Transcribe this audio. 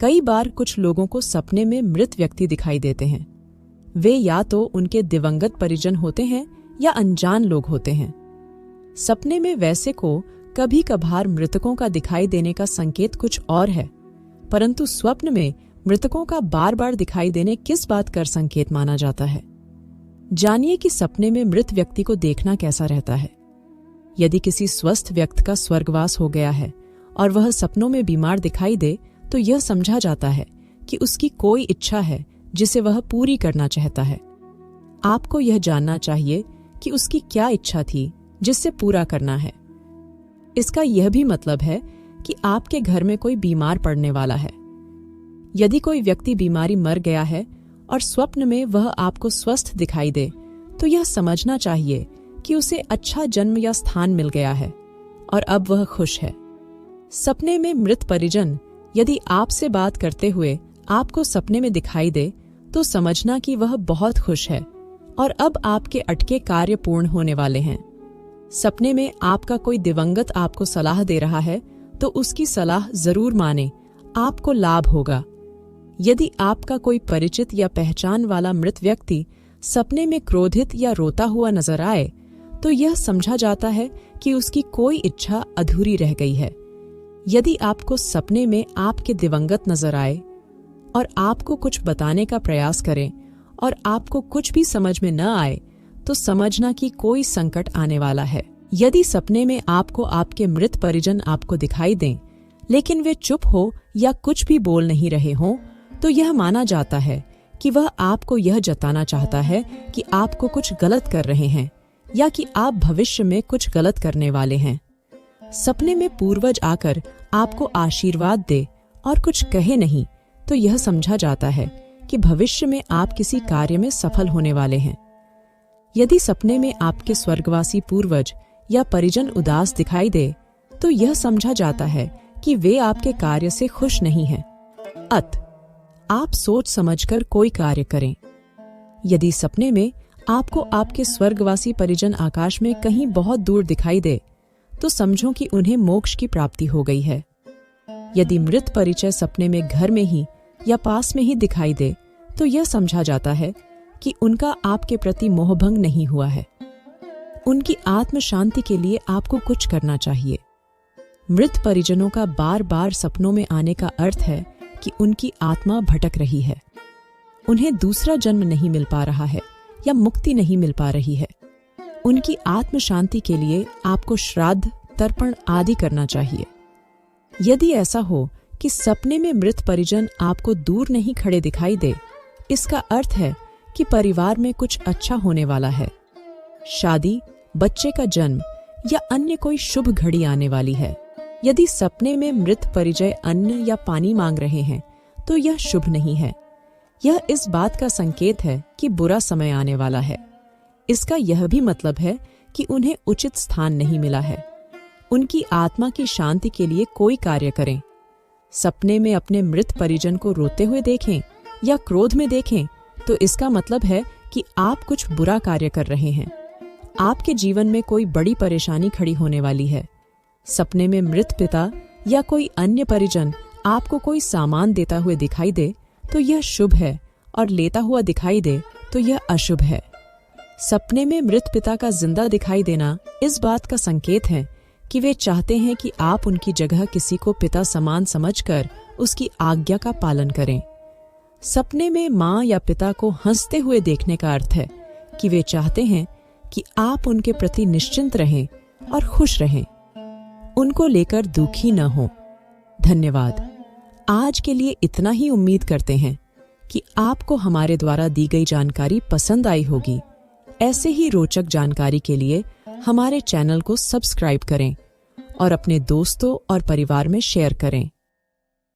कई बार कुछ लोगों को सपने में मृत व्यक्ति दिखाई देते हैं। वे या तो उनके दिवंगत परिजन होते हैं या अनजान लोग होते हैं। सपने में वैसे को कभी कभार मृतकों का दिखाई देने का संकेत कुछ और है, परंतु स्वप्न में मृतकों का बार बार दिखाई देने किस बात का संकेत माना जाता है? जानिए कि सपने में मृत व्यक्ति को देखना कैसा रहता है। यदि किसी स्वस्थ व्यक्ति का स्वर्गवास हो गया है और वह सपनों में बीमार दिखाई दे, तो यह समझा जाता है कि उसकी कोई इच्छा है जिसे वह पूरी करना चाहता है। आपको यह जानना चाहिए कि उसकी क्या इच्छा थी जिससे पूरा करना है। इसका यह भी मतलब है कि आपके घर में कोई बीमार पड़ने वाला है। यदि कोई व्यक्ति बीमारी मर गया है और स्वप्न में वह आपको स्वस्थ दिखाई दे, तो यह समझना चाहिए कि उसे अच्छा जन्म या स्थान मिल गया है और अब वह खुश है। सपने में मृत परिजन यदि आपसे बात करते हुए आपको सपने में दिखाई दे, तो समझना कि वह बहुत खुश है और अब आपके अटके कार्य पूर्ण होने वाले हैं। सपने में आपका कोई दिवंगत आपको सलाह दे रहा है, तो उसकी सलाह जरूर माने, आपको लाभ होगा। यदि आपका कोई परिचित या पहचान वाला मृत व्यक्ति सपने में क्रोधित या रोता हुआ नजर आए, तो यह समझा जाता है कि उसकी कोई इच्छा अधूरी रह गई है। यदि आपको सपने में आपके दिवंगत नजर आए और आपको कुछ बताने का प्रयास करें और आपको कुछ भी समझ में न आए, तो समझना कि कोई संकट आने वाला है। यदि सपने में आपको आपके मृत परिजन आपको दिखाई दें, लेकिन वे चुप हो या कुछ भी बोल नहीं रहे हों, तो यह माना जाता है कि वह आपको यह जताना चाहता है कि आपको कुछ गलत कर रहे हैं या कि आप भविष्य में कुछ गलत करने वाले हैं। सपने में पूर्वज आकर आपको आशीर्वाद दे और कुछ कहे नहीं, तो यह समझा जाता है कि भविष्य में आप किसी कार्य में सफल होने वाले हैं। यदि सपने में आपके स्वर्गवासी पूर्वज या परिजन उदास दिखाई दे, तो यह समझा जाता है कि वे आपके कार्य से खुश नहीं हैं। आप सोच समझकर कोई कार्य करें। यदि सपने में आपको आपके स्वर्गवासी परिजन आकाश में कहीं बहुत दूर दिखाई दे, तो समझो कि उन्हें मोक्ष की प्राप्ति हो गई है। यदि मृत परिचय सपने में घर में ही या पास में ही दिखाई दे, तो यह समझा जाता है कि उनका आपके प्रति मोहभंग नहीं हुआ है। उनकी आत्म शांति के लिए आपको कुछ करना चाहिए। मृत परिजनों का बार बार सपनों में आने का अर्थ है कि उनकी आत्मा भटक रही है, उन्हें दूसरा जन्म नहीं मिल पा रहा है या मुक्ति नहीं मिल पा रही है। उनकी आत्म शांति के लिए आपको श्राद्ध, तर्पण आदि करना चाहिए। यदि ऐसा हो कि सपने में मृत परिजन आपको दूर नहीं खड़े दिखाई दे, इसका अर्थ है कि परिवार में कुछ अच्छा होने वाला है। शादी, बच्चे का जन्म या अन्य कोई शुभ घड़ी आने वाली है। यदि सपने में मृत परिजय अन्न या पानी मांग रहे हैं, तो यह शुभ नहीं है। यह इस बात का संकेत है कि बुरा समय आने वाला है। इसका यह भी मतलब है कि उन्हें उचित स्थान नहीं मिला है। उनकी आत्मा की शांति के लिए कोई कार्य करें। सपने में अपने मृत परिजन को रोते हुए देखें या क्रोध में देखें, तो इसका मतलब है कि आप कुछ बुरा कार्य कर रहे हैं। आपके जीवन में कोई बड़ी परेशानी खड़ी होने वाली है। सपने में मृत पिता या कोई अन्य परिजन आपको कोई सामान देता हुए दिखाई दे, तो यह शुभ है, और लेता हुआ दिखाई दे तो यह अशुभ है। सपने में मृत पिता का जिंदा दिखाई देना इस बात का संकेत है कि वे चाहते हैं कि आप उनकी जगह किसी को पिता समान समझकर उसकी आज्ञा का पालन करें। सपने में माँ या पिता को हंसते हुए देखने का अर्थ है कि वे चाहते हैं कि आप उनके प्रति निश्चिंत रहें और खुश रहें, उनको लेकर दुखी न हो। धन्यवाद। आज के लिए इतना ही। उम्मीद करते हैं कि आपको हमारे द्वारा दी गई जानकारी पसंद आई होगी। ऐसे ही रोचक जानकारी के लिए हमारे चैनल को सब्सक्राइब करें और अपने दोस्तों और परिवार में शेयर करें।